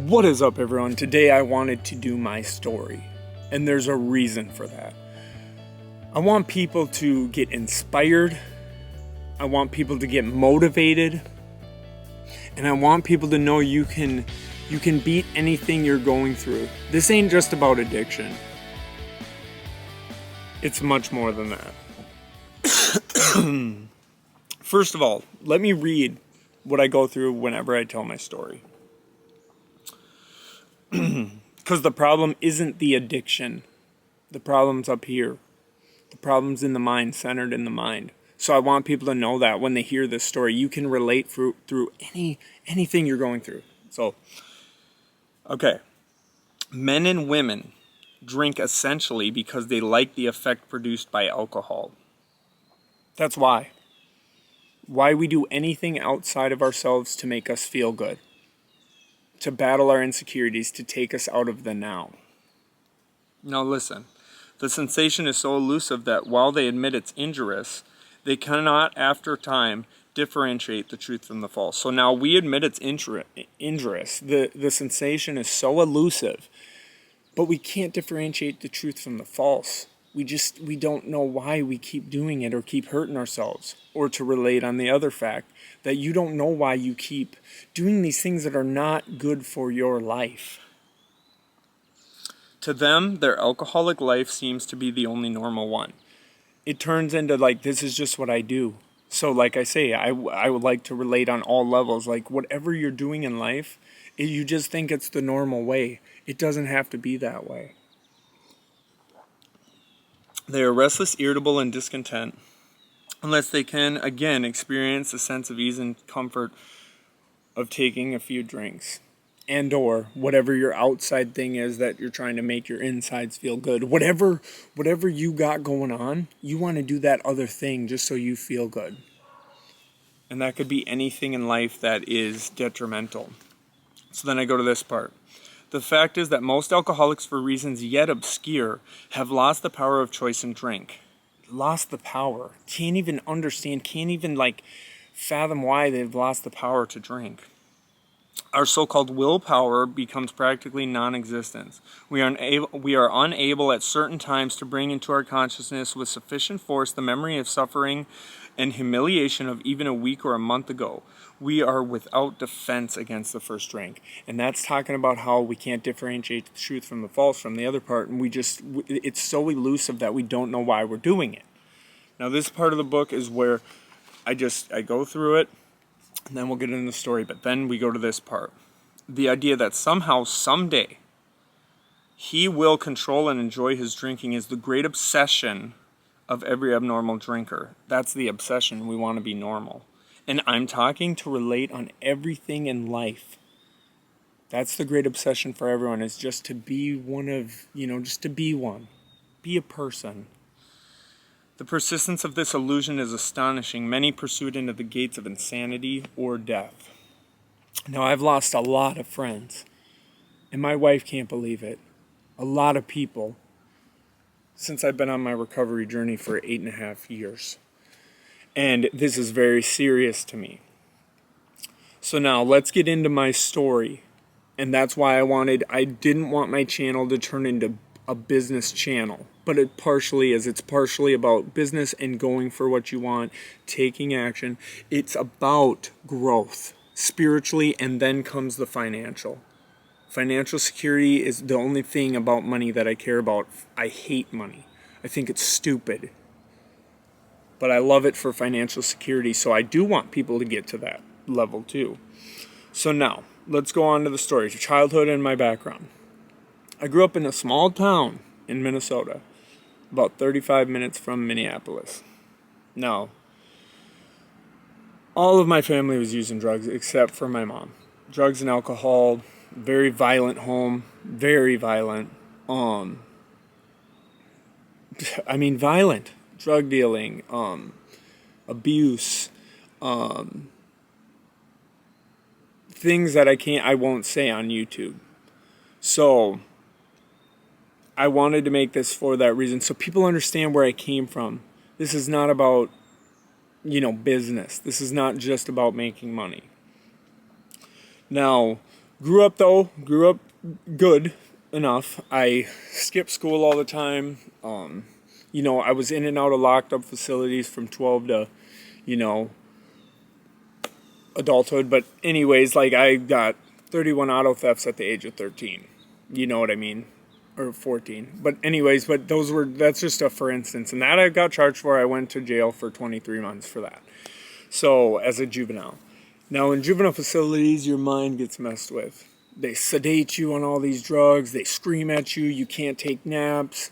What is up, everyone? Today I wanted to do my story, and there's a reason for that. I want people to get inspired, I want people to get motivated, and I want people to know you can beat anything you're going through. This ain't just about addiction. It's much more than that. First of all, let me read what I go through whenever I tell my story. Because the problem isn't the addiction. The problem's up here. The problem's in the mind, centered in the mind. So I want people to know that when they hear this story, you can relate through anything you're going through. So, okay. Men and women drink essentially because they like the effect produced by alcohol. That's why. Why we do anything outside of ourselves to make us feel good. To battle our insecurities, to take us out of the now. Now listen, the sensation is so elusive that while they admit it's injurious, they cannot, after time, differentiate the truth from the false. So now we admit it's injurious. The sensation is so elusive, but we can't differentiate the truth from the false. We don't know why we keep doing it or keep hurting ourselves. Or to relate on the other fact, that you don't know why you keep doing these things that are not good for your life. To them, their alcoholic life seems to be the only normal one. It turns into like, this is just what I do. So like I say, I would like to relate on all levels. Like whatever you're doing in life, you just think it's the normal way. It doesn't have to be that way. They are restless, irritable, and discontent unless they can, again, experience a sense of ease and comfort of taking a few drinks. And or whatever your outside thing is that you're trying to make your insides feel good. Whatever you got going on, you want to do that other thing just so you feel good. And that could be anything in life that is detrimental. So then I go to this part. The fact is that most alcoholics, for reasons yet obscure, have lost the power of choice in drink. Lost the power. Can't even understand, can't even fathom why they've lost the power to drink. Our so-called willpower becomes practically non-existent. We are unable at certain times to bring into our consciousness with sufficient force the memory of suffering and humiliation of even a week or a month ago. We are without defense against the first drink. And that's talking about how we can't differentiate the truth from the false from the other part. And it's so elusive that we don't know why we're doing it. Now this part of the book is where I go through it and then we'll get into the story. But then we go to this part. The idea that somehow, someday, he will control and enjoy his drinking is the great obsession of every abnormal drinker. That's the obsession. We want to be normal. And I'm talking to relate on everything in life. That's the great obsession for everyone, is just to be just to be one. Be a person. The persistence of this illusion is astonishing. Many pursue it into the gates of insanity or death. Now, I've lost a lot of friends, and my wife can't believe it. A lot of people, since I've been on my recovery journey for 8.5 years. And this is very serious to me. So now let's get into my story. And that's why I didn't want my channel to turn into a business channel. But it partially is. It's partially about business and going for what you want, taking action. It's about growth spiritually, and then comes the financial. Financial security is the only thing about money that I care about. I hate money. I think it's stupid. But I love it for financial security, so I do want people to get to that level too. So now, let's go on to the story, to childhood and my background. I grew up in a small town in Minnesota, about 35 minutes from Minneapolis. Now, all of my family was using drugs except for my mom. Drugs and alcohol, very violent home, very violent. Violent. Drug dealing, abuse, things that I won't say on YouTube. So I wanted to make this for that reason, so people understand where I came from. This is not about, business. This is not just about making money. Now, Grew up though, grew up good enough. I skipped school all the time. I was in and out of locked up facilities from 12 to, you know, adulthood. But anyways, like I got 31 auto thefts at the age of 13. You know what I mean? Or 14. But anyways, that's just a for instance. And that I got charged for. I went to jail for 23 months for that. So as a juvenile. Now in juvenile facilities, your mind gets messed with. They sedate you on all these drugs. They scream at you. You can't take naps.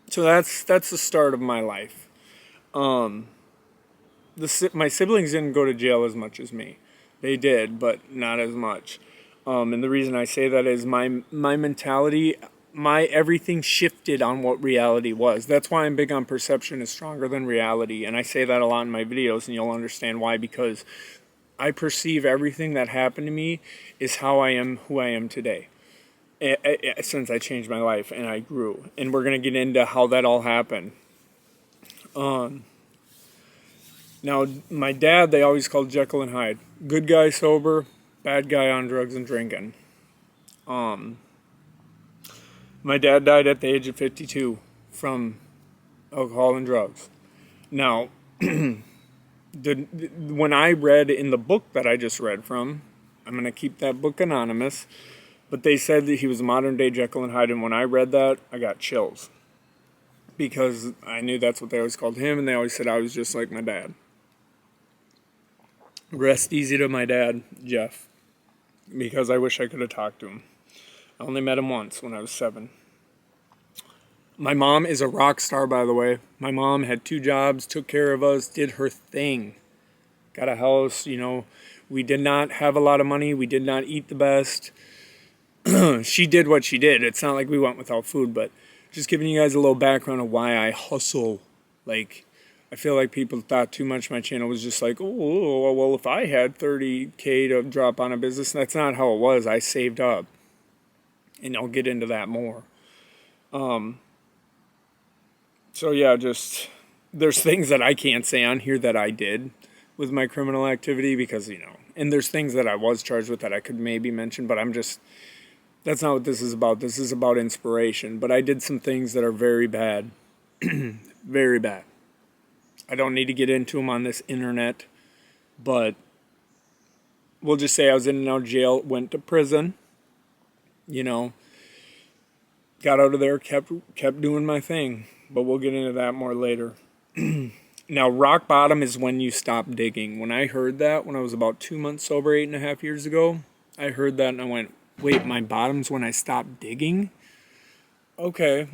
So that's the start of my life. My siblings didn't go to jail as much as me. They did, but not as much. And the reason I say that is my mentality, my everything shifted on what reality was. That's why I'm big on perception is stronger than reality. And I say that a lot in my videos, and you'll understand why, because I perceive everything that happened to me is how I am who I am today. Since I changed my life and I grew. And we're going to get into how that all happened. Now, my dad, they always called Jekyll and Hyde. Good guy sober, bad guy on drugs and drinking. My dad died at the age of 52 from alcohol and drugs. Now, when I read in the book that I just read from, I'm going to keep that book anonymous, but they said that he was modern day Jekyll and Hyde, and when I read that, I got chills. Because I knew that's what they always called him, and they always said I was just like my dad. Rest easy to my dad, Jeff, because I wish I could have talked to him. I only met him once when I was 7. My mom is a rock star, by the way. My mom had 2 jobs, took care of us, did her thing. Got a house, We did not have a lot of money. We did not eat the best. She did what she did. It's not like we went without food, but just giving you guys a little background of why I hustle. I feel like people thought too much my channel was just like, oh, well, if I had $30K to drop on a business, that's not how it was. I saved up. And I'll get into that more. So yeah, just, there's things that I can't say on here that I did with my criminal activity because, and there's things that I was charged with that I could maybe mention, but that's not what this is about. This is about inspiration. But I did some things that are very bad. Very bad. I don't need to get into them on this internet, but we'll just say I was in and out of jail, went to prison, got out of there, kept doing my thing, but we'll get into that more later. Now, rock bottom is when you stop digging. When I heard that, when I was about 2 months sober, 8.5 years ago, I heard that and I went, wait, my bottom's when I stop digging? Okay.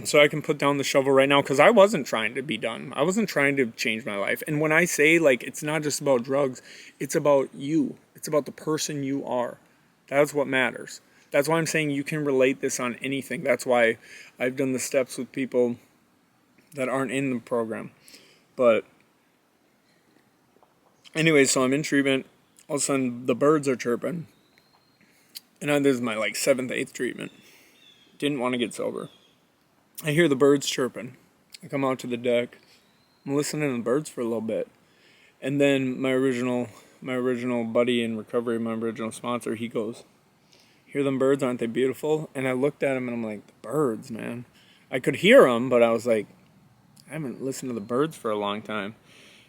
So I can put down the shovel right now because I wasn't trying to be done. I wasn't trying to change my life. And when I say, it's not just about drugs, it's about you. It's about the person you are. That's what matters. That's why I'm saying you can relate this on anything. That's why I've done the steps with people that aren't in the program. But anyway, so I'm in treatment. All of a sudden, the birds are chirping. And this is my 7th, 8th treatment. Didn't want to get sober. I hear the birds chirping. I come out to the deck. I'm listening to the birds for a little bit. And then my original buddy in recovery, my original sponsor, he goes, hear them birds, aren't they beautiful? And I looked at him and I'm like, the birds, man. I could hear them, but I was like, I haven't listened to the birds for a long time.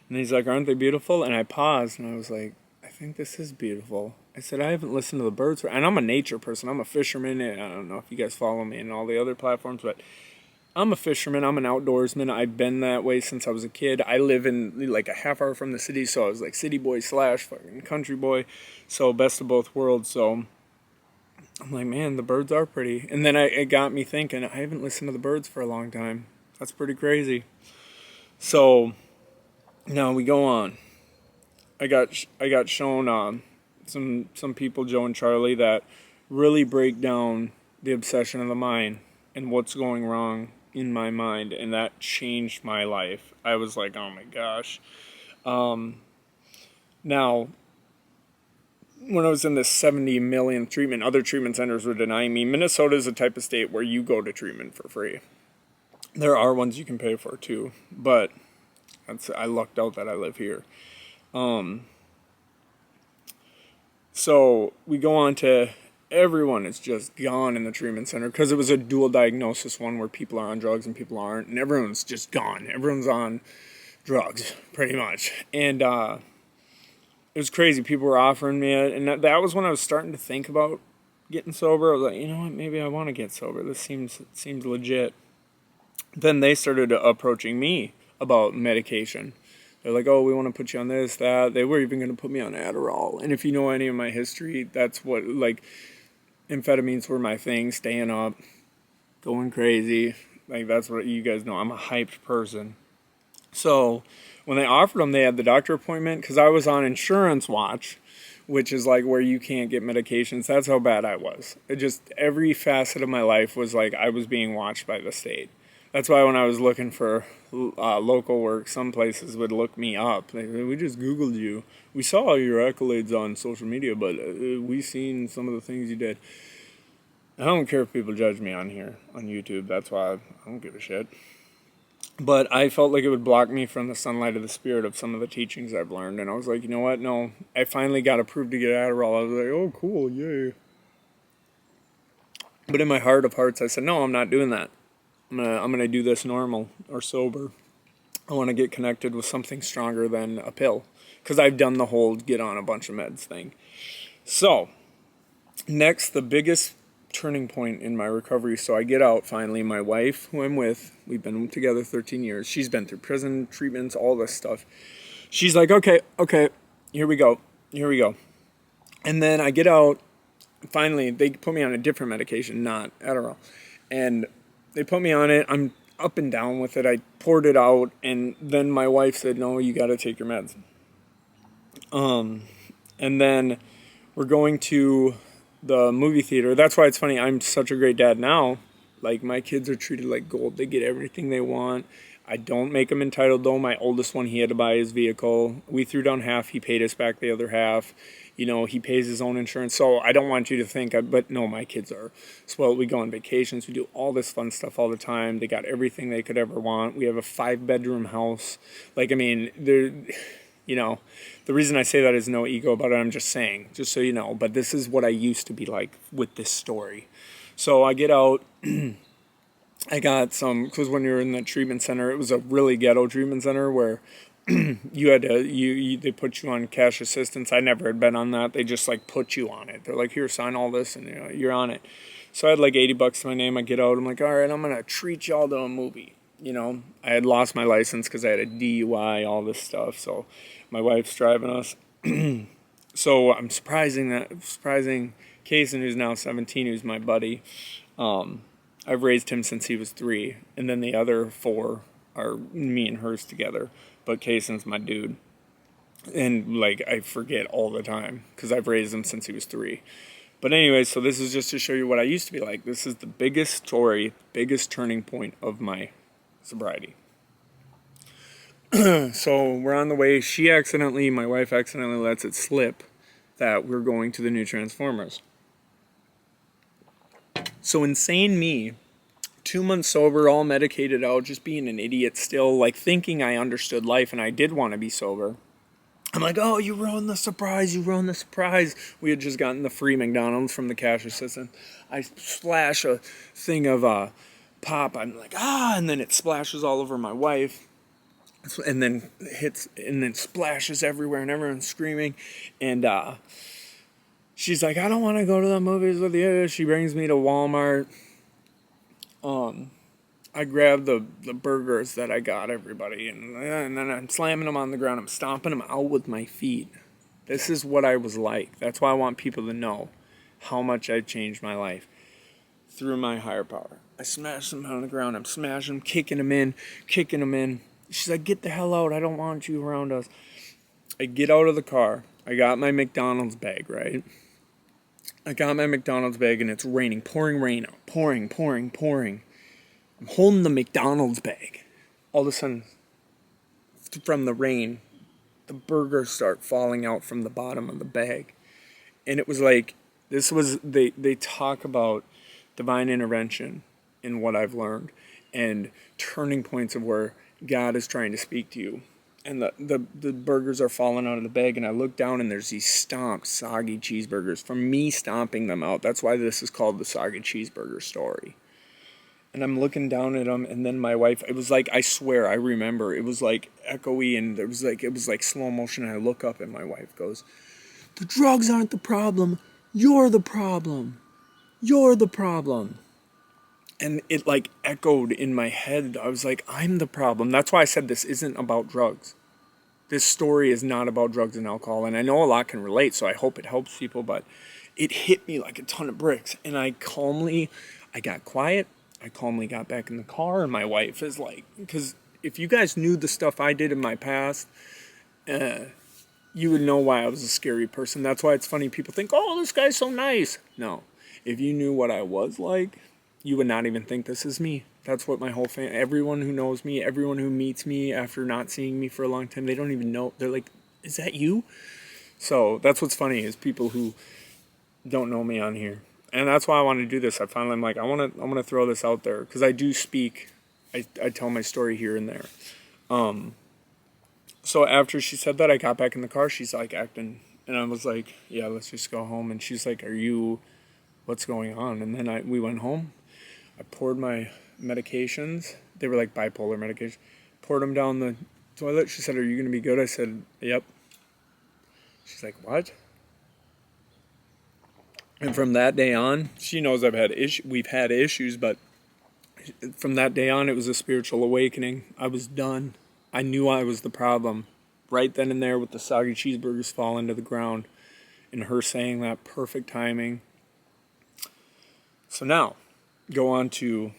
And he's like, aren't they beautiful? And I paused and I was like, I think this is beautiful. I said, I haven't listened to the birds. And I'm a nature person. I'm a fisherman. And I don't know if you guys follow me and all the other platforms, but I'm a fisherman. I'm an outdoorsman. I've been that way since I was a kid. I live in a half hour from the city, so I was city boy / fucking country boy. So best of both worlds. So I'm like, man, the birds are pretty. And then it got me thinking, I haven't listened to the birds for a long time. That's pretty crazy. So now we go on. I got shown some people, Joe and Charlie, that really break down the obsession of the mind and what's going wrong in my mind, and that changed my life. I was like, oh my gosh. Now, when I was in this 70 million treatment, other treatment centers were denying me. Minnesota is a type of state where you go to treatment for free. There are ones you can pay for too, but I lucked out that I live here. So we go on to everyone is just gone in the treatment center because it was a dual diagnosis one where people are on drugs and people aren't, and everyone's just gone. Everyone's on drugs pretty much, and it was crazy. People were offering me it, and that was when I was starting to think about getting sober. I was like, you know what, maybe I want to get sober. This seems legit. Then they started approaching me about medication. They're like, oh, we want to put you on this, that. They were even going to put me on Adderall. And if you know any of my history, that's what, like, amphetamines were my thing, staying up, going crazy. Like, that's what you guys know. I'm a hyped person. So when they offered them, they had the doctor appointment because I was on insurance watch, which is like where you can't get medications. That's how bad I was. It just, every facet of my life was like I was being watched by the state. That's why when I was looking for local work, some places would look me up. We just Googled you. We saw your accolades on social media, but we seen some of the things you did. I don't care if people judge me on here, on YouTube. That's why I don't give a shit. But I felt like it would block me from the sunlight of the spirit of some of the teachings I've learned. And I was like, you know what? No, I finally got approved to get Adderall. I was like, oh, cool, yay. But in my heart of hearts, I said, no, I'm not doing that. I'm gonna do this normal or sober. I want to get connected with something stronger than a pill, because I've done the whole get on a bunch of meds thing. So next, the biggest turning point in my recovery. So I get out finally. My wife, who I'm with, we've been together 13 years. She's been through prison treatments, all this stuff. She's like, okay, here we go. And then I get out. Finally, they put me on a different medication, not Adderall, and they put me on it. I'm up and down with it. I poured it out, and then my wife said, no, you got to take your meds. And then we're going to the movie theater. That's why it's funny. I'm such a great dad now. Like, my kids are treated like gold. They get everything they want. I don't make them entitled, though. My oldest one, he had to buy his vehicle. We threw down half. He paid us back the other half. You know, he pays his own insurance. So I don't want you to think, but no, my kids are spoiled. We go on vacations. We do all this fun stuff all the time. They got everything they could ever want. We have a 5-bedroom house. Like, I mean, you know, the reason I say that is no ego about it. I'm just saying, just so you know. But this is what I used to be like with this story. So I get out. I got some, because when you're in the treatment center, it was a really ghetto treatment center where you had to, they put you on cash assistance. I never had been on that. They just like put you on it. They're like, here, sign all this, and you're on it. So I had like $80 to my name. I get out. I'm like, all right, I'm going to treat y'all to a movie. You know, I had lost my license because I had a DUI, all this stuff. So my wife's driving us. So I'm surprising Kaysen, who's now 17, who's my buddy. I've raised him since he was 3, and then the other 4 are me and hers together. But Kaysen's my dude, and like I forget all the time because I've raised him since he was 3. But anyway, so this is just to show you what I used to be like. This is the biggest story, biggest turning point of my sobriety. So we're on the way. My wife accidentally lets it slip that we're going to the new Transformers. So insane me, 2 months sober, all medicated out, just being an idiot still, like thinking I understood life and I did want to be sober. I'm like, oh, you ruined the surprise. We had just gotten the free McDonald's from the cash assistant. I splash a thing of pop. I'm like, and then it splashes all over my wife. And then splashes everywhere and everyone's screaming. And she's like, I don't want to go to the movies with you. She brings me to Walmart. I grab the burgers that I got everybody, and then I'm slamming them on the ground. I'm stomping them out with my feet. This is what I was like. That's why I want people to know how much I've changed my life through my higher power. I smash them on the ground. I'm smashing them, kicking them in. She's like, get the hell out. I don't want you around us. I get out of the car. I got my McDonald's bag, right? I got my McDonald's bag, and it's raining, pouring rain out, pouring. I'm holding the McDonald's bag. All of a sudden, from the rain, the burgers start falling out from the bottom of the bag. And it was like, they talk about divine intervention in what I've learned, and turning points of where God is trying to speak to you. and the burgers are falling out of the bag, and I look down and there's these stomped soggy cheeseburgers from me stomping them out. That's why this is called the saga cheeseburger story. And I'm looking down at them, and then my wife, it was like, I swear, I remember, it was like echoey, and it was like slow motion, and I look up, and my wife goes, "The drugs aren't the problem, you're the problem. You're the problem." And it like echoed in my head. I was like, I'm the problem. That's why I said this isn't about drugs. This story is not about drugs and alcohol, and I know a lot can relate, so I hope it helps people, but it hit me like a ton of bricks, and I got quiet, I calmly got back in the car, and my wife is like, because if you guys knew the stuff I did in my past, you would know why I was a scary person. That's why it's funny, people think, oh, this guy's so nice. No, if you knew what I was like, you would not even think this is me. That's what my whole family, everyone who knows me, everyone who meets me after not seeing me for a long time, they don't even know. They're like, is that you? So that's what's funny, is people who don't know me on here. And that's why I want to do this. I'm like, I want to throw this out there, because I do speak. I tell my story here and there. So after she said that, I got back in the car. She's like acting, and I was like, yeah, let's just go home. And she's like, what's going on? And then we went home. I poured my medications. They were like bipolar medication. Poured them down the toilet. She said, "Are you going to be good?" I said, "Yep." She's like, "What?" And from that day on, she knows we've had issues, but from that day on, it was a spiritual awakening. I was done. I knew I was the problem. Right then and there, with the soggy cheeseburgers falling to the ground, and her saying that, perfect timing. So now, go on to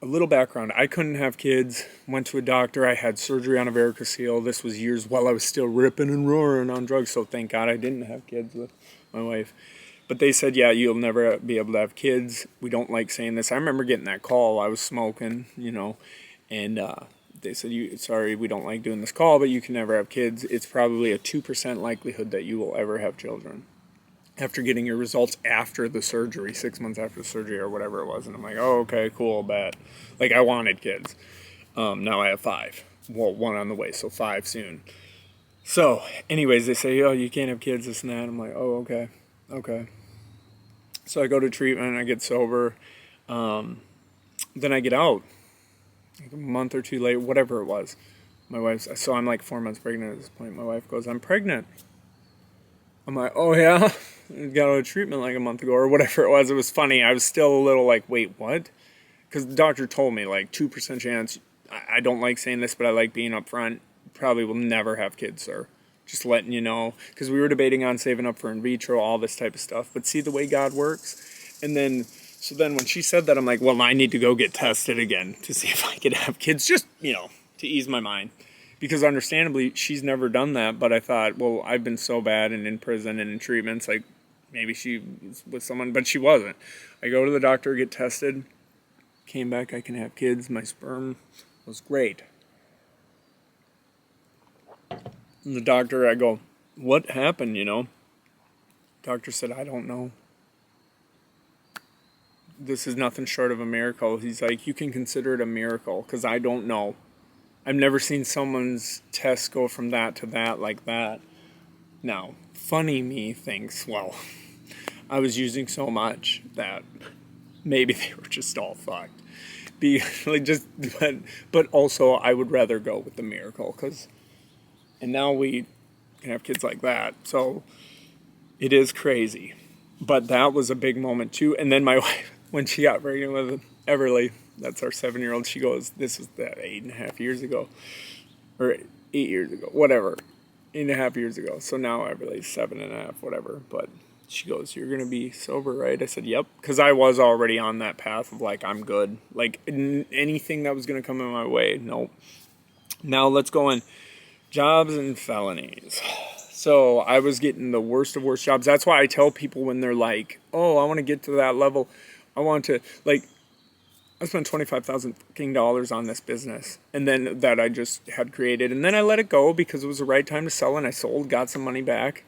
a little background. I couldn't have kids. Went to a doctor. I had surgery on a varicocele. This was years while I was still ripping and roaring on drugs. So thank God I didn't have kids with my wife. But they said, yeah, you'll never be able to have kids. We don't like saying this. I remember getting that call. I was smoking, and they said, sorry, we don't like doing this call, but you can never have kids. It's probably a 2% likelihood that you will ever have children after getting your results after the surgery, 6 months after the surgery or whatever it was. And I'm like, oh, okay, cool, bet. Like, I wanted kids. Now I have 5. Well, 1 on the way, so 5 soon. So, anyways, they say, oh, you can't have kids, this and that. I'm like, oh, okay. So I go to treatment, I get sober. Then I get out. Like a month or 2 later, whatever it was. So I'm like 4 months pregnant at this point. My wife goes, I'm pregnant. I'm like, oh yeah? Got out of treatment like a month ago or whatever it was. It was funny. I was still a little like, wait, what? Because the doctor told me like 2% chance. I don't like saying this, but I like being upfront. Probably will never have kids, sir. Just letting you know. Because we were debating on saving up for in vitro, all this type of stuff. But see the way God works? And then, so then when she said that, I'm like, well, I need to go get tested again to see if I could have kids. Just, to ease my mind. Because understandably, she's never done that. But I thought, well, I've been so bad and in prison and in treatments, like maybe she was with someone, but she wasn't. I go to the doctor, get tested, came back, I can have kids. My sperm was great. And the doctor, I go, what happened, Doctor said, I don't know. This is nothing short of a miracle. He's like, you can consider it a miracle, because I don't know. I've never seen someone's test go from that to that like that. Now, funny me thinks, well, I was using so much that maybe they were just all fucked. But also I would rather go with the miracle, and now we can have kids like that. So it is crazy. But that was a big moment too. And then my wife, when she got pregnant with Everly, that's our 7-year-old, she goes, this was that 8.5 years ago, or 8 years ago, whatever, 8.5 years ago. So now Everly's 7.5, whatever. But she goes, you're going to be sober, right? I said, yep. Because I was already on that path of like, I'm good. Like anything that was going to come in my way, nope. Now let's go in jobs and felonies. So I was getting the worst of worst jobs. That's why I tell people when they're like, oh, I want to get to that level. I want to, like, I spent $25,000 on this business, and then that I just had created, and then I let it go because it was the right time to sell, and I sold, got some money back,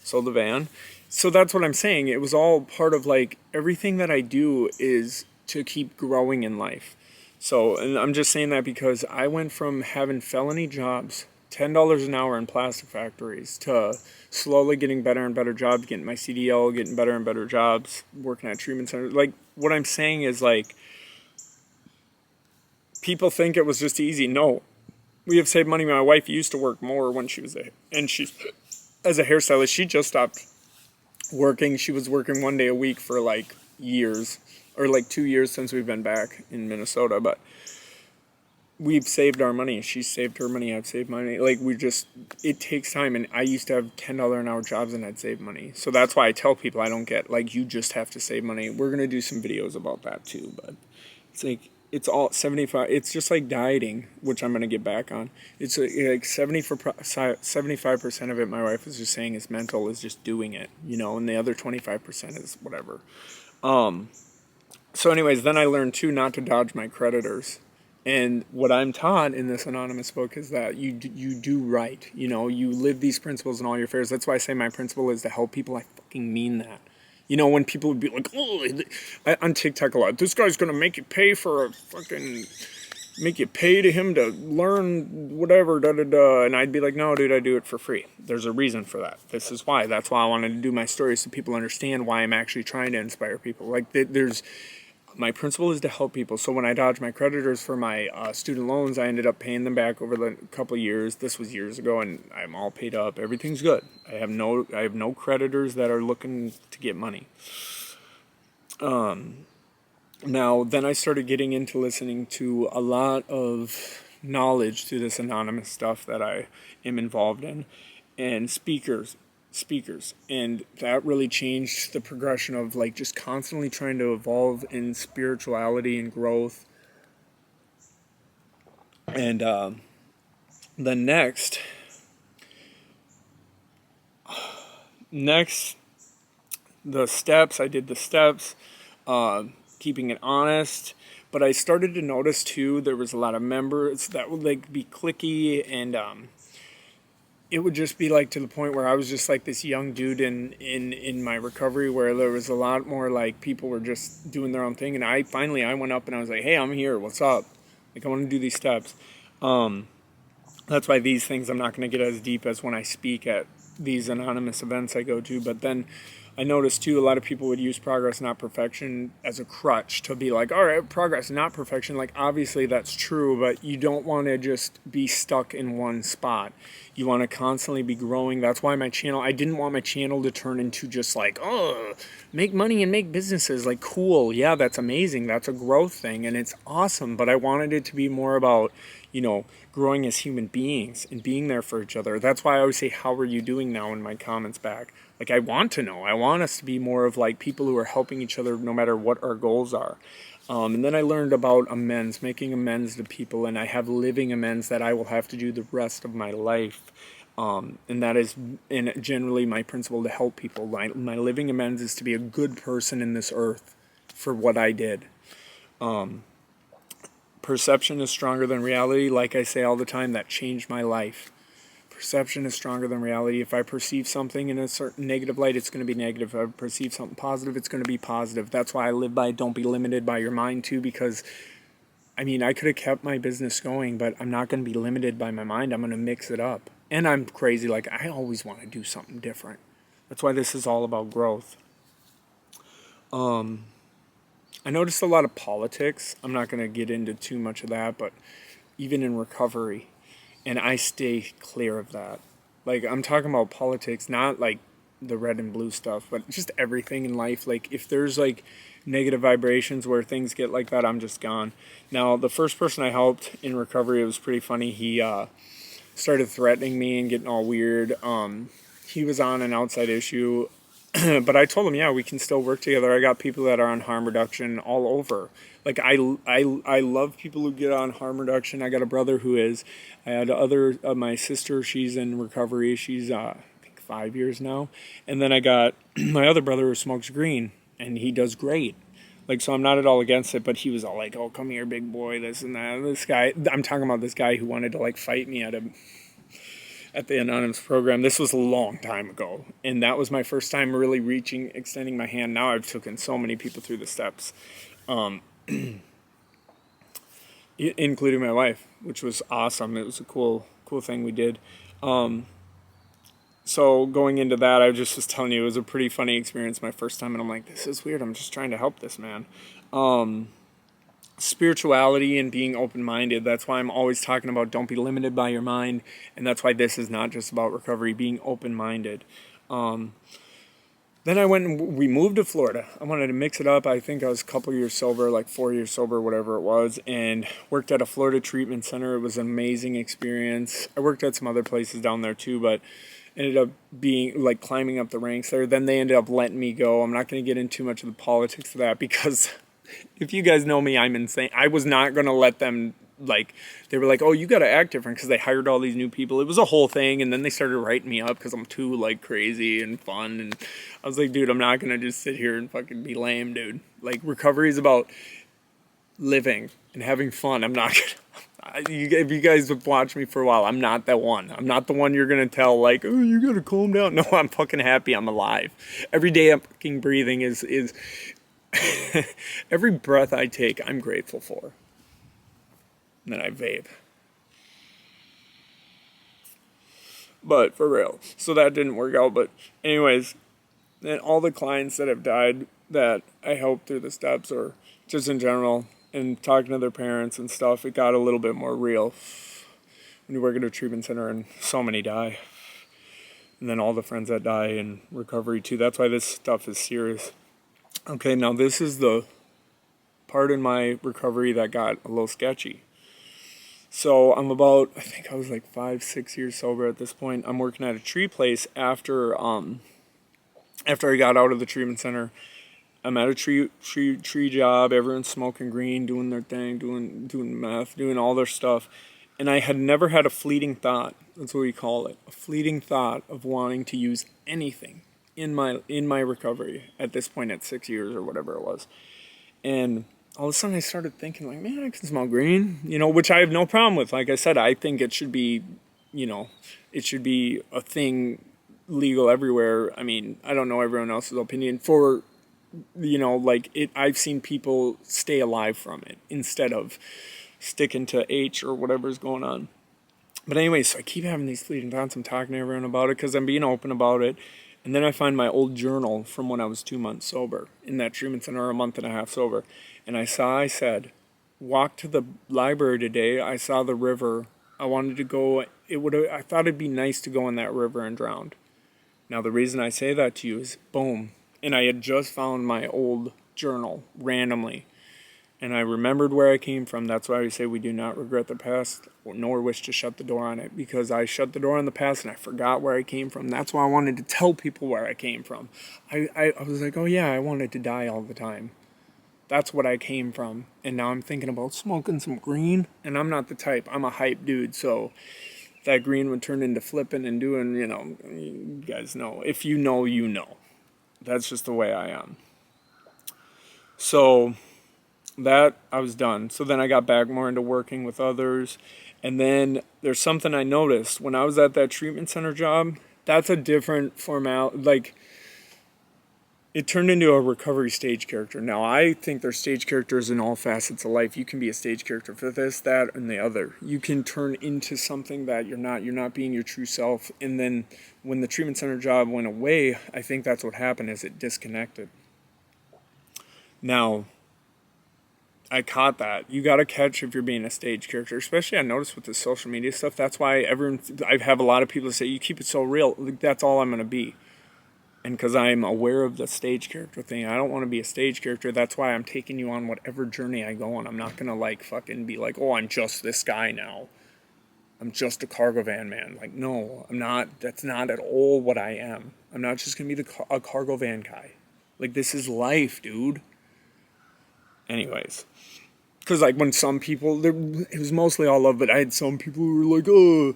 sold the van. So that's what I'm saying. It was all part of like everything that I do is to keep growing in life. So, and I'm just saying that because I went from having felony jobs $10 an hour in plastic factories to slowly getting better and better jobs, getting my CDL, getting better and better jobs, working at treatment centers. Like, what I'm saying is, like, people think it was just easy. No, we have saved money. My wife used to work more when she was as a hairstylist. She just stopped working. She was working 1 day a week for like years, or like 2 years since we've been back in Minnesota. But we've saved our money. She's saved her money. I've saved money. Like, it takes time. And I used to have $10 an hour jobs and I'd save money. So that's why I tell people I don't get, like, you just have to save money. We're going to do some videos about that too. But it's like, it's all 75. It's just like dieting, which I'm going to get back on. It's like 75% of it, my wife was just saying, is mental, is just doing it, and the other 25% is whatever. So anyways, then I learned too not to dodge my creditors. And what I'm taught in this anonymous book is that you do right. You live these principles in all your affairs. That's why I say my principle is to help people. I fucking mean that. When people would be like, oh, on TikTok a lot, this guy's going to make you pay to him to learn whatever, da-da-da. And I'd be like, no, dude, I do it for free. There's a reason for that. This is why. That's why I wanted to do my story, so people understand why I'm actually trying to inspire people. Like, my principle is to help people. So when I dodged my creditors for my student loans, I ended up paying them back over the couple of years. This was years ago, and I'm all paid up. Everything's good. I have no creditors that are looking to get money. Now, then I started getting into listening to a lot of knowledge through this anonymous stuff that I am involved in, and speakers, and that really changed the progression of, like, just constantly trying to evolve in spirituality and growth. And the next the steps, I did the steps, keeping it honest. But I started to notice too, there was a lot of members that would, like, be cliquey, and it would just be, like, to the point where I was just like this young dude in my recovery, where there was a lot more, like, people were just doing their own thing. And I went up and I was like, hey, I'm here. What's up? Like, I want to do these steps. That's why these things I'm not going to get as deep as when I speak at these anonymous events I go to. But then I noticed too, a lot of people would use progress, not perfection, as a crutch to be like, all right, progress, not perfection. Like, obviously that's true, but you don't want to just be stuck in one spot. You want to constantly be growing. That's why I didn't want my channel to turn into just like, oh, make money and make businesses. Like, cool. Yeah, that's amazing. That's a growth thing and it's awesome. But I wanted it to be more about, growing as human beings and being there for each other. That's why I always say, how are you doing now, in my comments back. Like, I want to know. I want us to be more of, like, people who are helping each other no matter what our goals are. And then I learned about amends, making amends to people, and I have living amends that I will have to do the rest of my life. And that is generally my principle, to help people. My living amends is to be a good person in this earth for what I did. Perception is stronger than reality. Like I say all the time, that changed my life. Perception is stronger than reality. If I perceive something in a certain negative light, it's going to be negative. If I perceive something positive, it's going to be positive. That's why I live by don't be limited by your mind too, because I could have kept my business going, but I'm not going to be limited by my mind. I'm going to mix it up. And I'm crazy. Like, I always want to do something different. That's why this is all about growth. I noticed a lot of politics. I'm not going to get into too much of that, but even in recovery, and I stay clear of that. Like, I'm talking about politics, not like the red and blue stuff, but just everything in life. Like, if there's like negative vibrations where things get like that, I'm just gone. Now, the first person I helped in recovery, it was pretty funny. He started threatening me and getting all weird. He was on an outside issue. But I told him, yeah, we can still work together. I got people that are on harm reduction all over. Like, I love people who get on harm reduction. I got a brother who is. I had my sister, she's in recovery. She's, I think, 5 years now. And then I got my other brother who smokes green, and he does great. Like, so I'm not at all against it, but he was all like, oh, come here, big boy, this and that. And this guy, I'm talking about this guy who wanted to, like, fight me at the anonymous program. This was a long time ago, and that was my first time really extending my hand. Now I've taken so many people through the steps, including my wife, which was awesome. It was a cool cool thing we did. So going into that, I just was telling you, it was a pretty funny experience my first time, and I'm like, this is weird. I'm just trying to help this man. Spirituality and being open-minded. That's why I'm always talking about don't be limited by your mind, and that's why this is not just about recovery, being open-minded. Then I went and we moved to Florida. I wanted to mix it up. I think I was a couple years sober, like 4 years sober, whatever it was, and worked at a Florida treatment center. It was an amazing experience. I worked at some other places down there too, but ended up being like climbing up the ranks there. Then they ended up letting me go. I'm not going to get into too much of the politics of that because if you guys know me, I'm insane. I was not going to let them, like, they were like, oh, you got to act different because they hired all these new people. It was a whole thing, and then they started writing me up because I'm too, like, crazy and fun, and I was like, dude, I'm not going to just sit here and fucking be lame, dude. Like, recovery is about living and having fun. I'm not going to... If you guys have watched me for a while, I'm not that one. I'm not the one you're going to tell, like, oh, you got to calm down. No, I'm fucking happy. I'm alive. Every day I'm fucking breathing is every breath I take, I'm grateful for. And then I vape. But for real. So that didn't work out. But anyways, and all the clients that have died that I helped through the steps, or just in general, and talking to their parents and stuff, it got a little bit more real when you work at a treatment center and so many die. And then all the friends that die in recovery too. That's why this stuff is serious. Okay, now this is the part in my recovery that got a little sketchy. So I'm about, I think I was like 5-6 years sober at this point. I'm working at a tree place after I got out of the treatment center. I'm at a tree job. Everyone's smoking green, doing their thing, doing meth, doing all their stuff. And I had never had a fleeting thought. That's what we call it. A fleeting thought of wanting to use anything in my recovery at this point at 6 years or whatever it was. And all of a sudden I started thinking, like, man, I can smell green, which I have no problem with. Like I said, I think it should be, it should be a thing legal everywhere. I mean, I don't know everyone else's opinion for, I've seen people stay alive from it instead of sticking to H or whatever's going on. But anyway, so I keep having these fleeting thoughts. I'm talking to everyone about it because I'm being open about it. And then I find my old journal from when I was 2 months sober in that treatment center, or a month and a half sober. And I said, walk to the library today. I saw the river. I wanted to go. I thought it'd be nice to go in that river and drown. Now, the reason I say that to you is, boom. And I had just found my old journal randomly. And I remembered where I came from. That's why we say we do not regret the past, nor wish to shut the door on it. Because I shut the door on the past and I forgot where I came from. That's why I wanted to tell people where I came from. I was like, oh yeah, I wanted to die all the time. That's what I came from. And now I'm thinking about smoking some green. And I'm not the type. I'm a hype dude. So that green would turn into flipping and doing, you guys know. If you know, you know. That's just the way I am. So that I was done. So then I got back more into working with others. And then there's something I noticed when I was at that treatment center job. That's a different format. Like, it turned into a recovery stage character. Now, I think there's stage characters in all facets of life. You can be a stage character for this, that, and the other. You can turn into something that you're not. You're not being your true self. And then when the treatment center job went away, I think that's what happened, is it disconnected. Now, I caught that. You got to catch if you're being a stage character, especially I noticed with the social media stuff. That's why I have a lot of people say, you keep it so real. That's all I'm going to be. And because I'm aware of the stage character thing, I don't want to be a stage character. That's why I'm taking you on whatever journey I go on. I'm not going to fucking be like, oh, I'm just this guy now. I'm just a cargo van man. Like, no, I'm not. That's not at all what I am. I'm not just going to be a cargo van guy. Like, this is life, dude. Anyways. Because, when some people, it was mostly all love, but I had some people who were like, oh,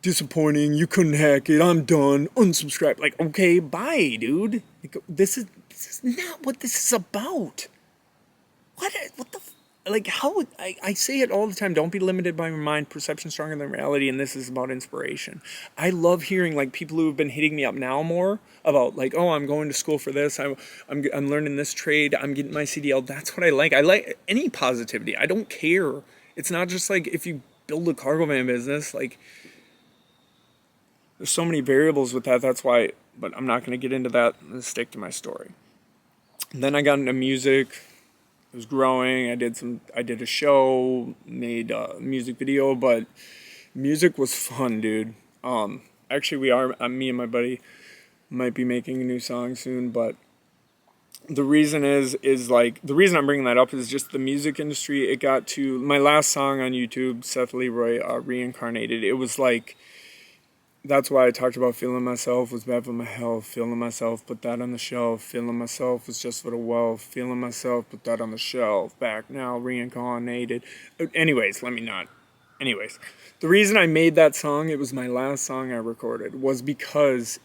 disappointing, you couldn't hack it, I'm done, unsubscribe. Like, okay, bye, dude. This is not what this is about. What the, how, I say it all the time, don't be limited by your mind, perception stronger than reality, and this is about inspiration. I love hearing, people who have been hitting me up now more about, oh, I'm going to school for this, I'm learning this trade, I'm getting my CDL. That's what I like. I like any positivity. I don't care. It's not just, if you build a cargo van business, there's so many variables with that. That's why, but I'm not going to get into that. I'm going to stick to my story. And then I got into music. It was growing. I did a show, made a music video, but music was fun, dude. Actually, me and my buddy might be making a new song soon, but the reason the reason I'm bringing that up is just the music industry. It got to my last song on YouTube, Seth Leroy, Reincarnated. It was like, that's why I talked about feeling myself was bad for my health. Feeling myself, put that on the shelf. Feeling myself was just for the wealth. Feeling myself, put that on the shelf. Back now, reincarnated. Anyways, the reason I made that song, it was my last song I recorded, was because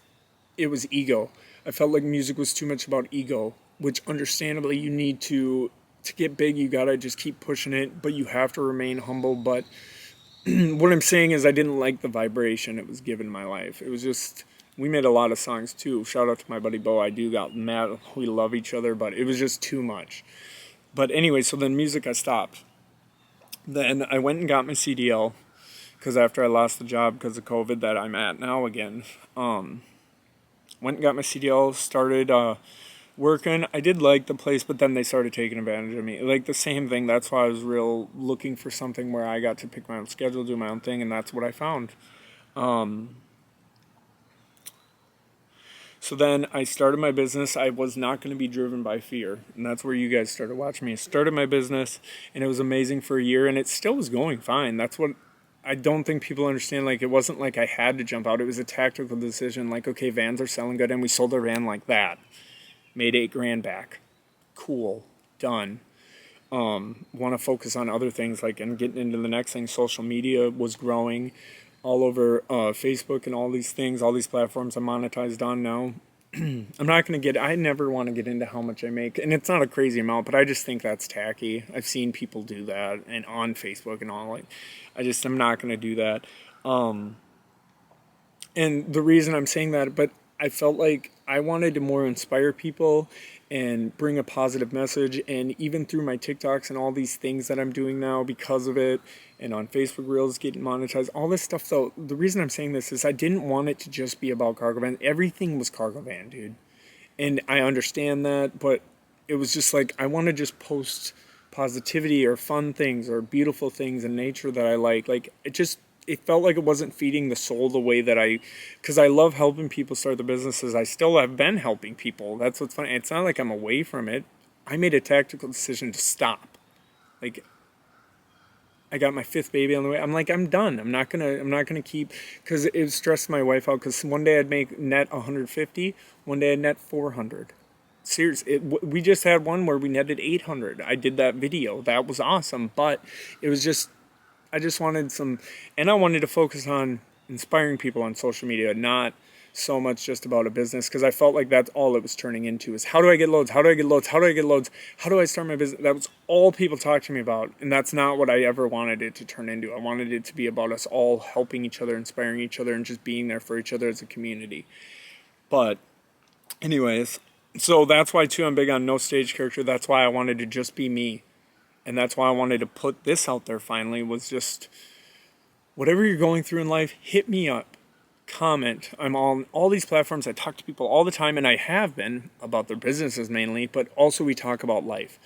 it was ego. I felt like music was too much about ego, which understandably you need to get big, you gotta just keep pushing it, but you have to remain humble. But what I'm saying is I didn't like the vibration it was given my life. It was just, we made a lot of songs too. Shout out to my buddy Bo. I do got mad. We love each other, but it was just too much. But anyway, so then music I stopped. Then I went and got my CDL, because after I lost the job because of COVID that I'm at now again, went and got my CDL, started working. I did like the place, but then they started taking advantage of me. Like the same thing. That's why I was real looking for something where I got to pick my own schedule, do my own thing, and that's what I found. So then I started my business. I was not going to be driven by fear, and that's where you guys started watching me. I started my business, and it was amazing for a year, and it still was going fine. That's what I don't think people understand. Like, it wasn't like I had to jump out. It was a tactical decision. Like, okay, vans are selling good, and we sold our van like that. Made $8,000 back. Cool. Done. Want to focus on other things, like, and getting into the next thing. Social media was growing all over Facebook and all these things, all these platforms I'm monetized on now. I never want to get into how much I make, and it's not a crazy amount, but I just think that's tacky. I've seen people do that, and on Facebook and all, like, I'm not going to do that. And the reason I'm saying that, but I felt like I wanted to more inspire people and bring a positive message. And even through my TikToks and all these things that I'm doing now because of it, and on Facebook Reels getting monetized, all this stuff. So the reason I'm saying this is I didn't want it to just be about cargo van. Everything was cargo van, dude. And I understand that, but it was just like, I want to just post positivity or fun things or beautiful things in nature that I like. Like, it felt like it wasn't feeding the soul the way that because I love helping people start their businesses. I still have been helping people. That's what's funny. It's not like I'm away from it. I made a tactical decision to stop. Like, I got my 5th baby on the way. I'm like, I'm done. I'm not gonna keep, because it stressed my wife out. Because one day I'd make net 150, one day I'd net 400. Seriously, we just had one where we netted 800. I did that video. That was awesome. But it was just, I just wanted and I wanted to focus on inspiring people on social media, not so much just about a business, because I felt like that's all it was turning into, is how do I get loads? How do I get loads? How do I get loads? How do I start my business? That was all people talked to me about, and that's not what I ever wanted it to turn into. I wanted it to be about us all helping each other, inspiring each other, and just being there for each other as a community. But anyways, so that's why too I'm big on no stage character. That's why I wanted to just be me. And that's why I wanted to put this out there finally, was just, whatever you're going through in life, hit me up. Comment. I'm on all these platforms. I talk to people all the time, and I have been, about their businesses mainly, but also we talk about life.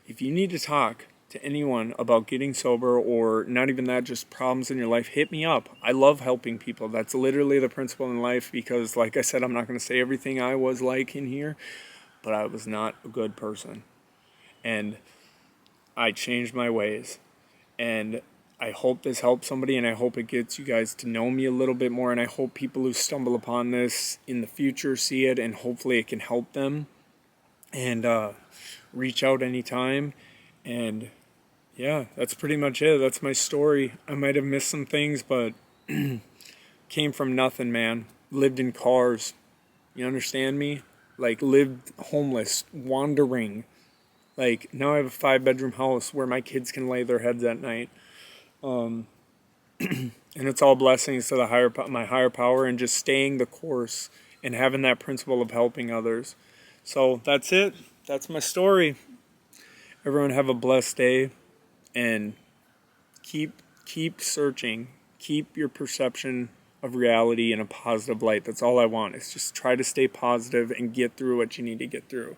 If you need to talk to anyone about getting sober, or not even that, just problems in your life, hit me up. I love helping people. That's literally the principle in life, because like I said, I'm not going to say everything I was like in here, but I was not a good person. And I changed my ways, and I hope this helps somebody, and I hope it gets you guys to know me a little bit more, and I hope people who stumble upon this in the future see it, and hopefully it can help them, and reach out anytime. And yeah, that's pretty much it. That's my story. I might have missed some things, but came from nothing, man. Lived in cars. You understand me? Like, lived homeless, wandering. Like, now I have a 5-bedroom house where my kids can lay their heads at night. And it's all blessings to my higher power, and just staying the course and having that principle of helping others. So that's it. That's my story. Everyone have a blessed day, and keep searching. Keep your perception of reality in a positive light. That's all I want, is just try to stay positive and get through what you need to get through.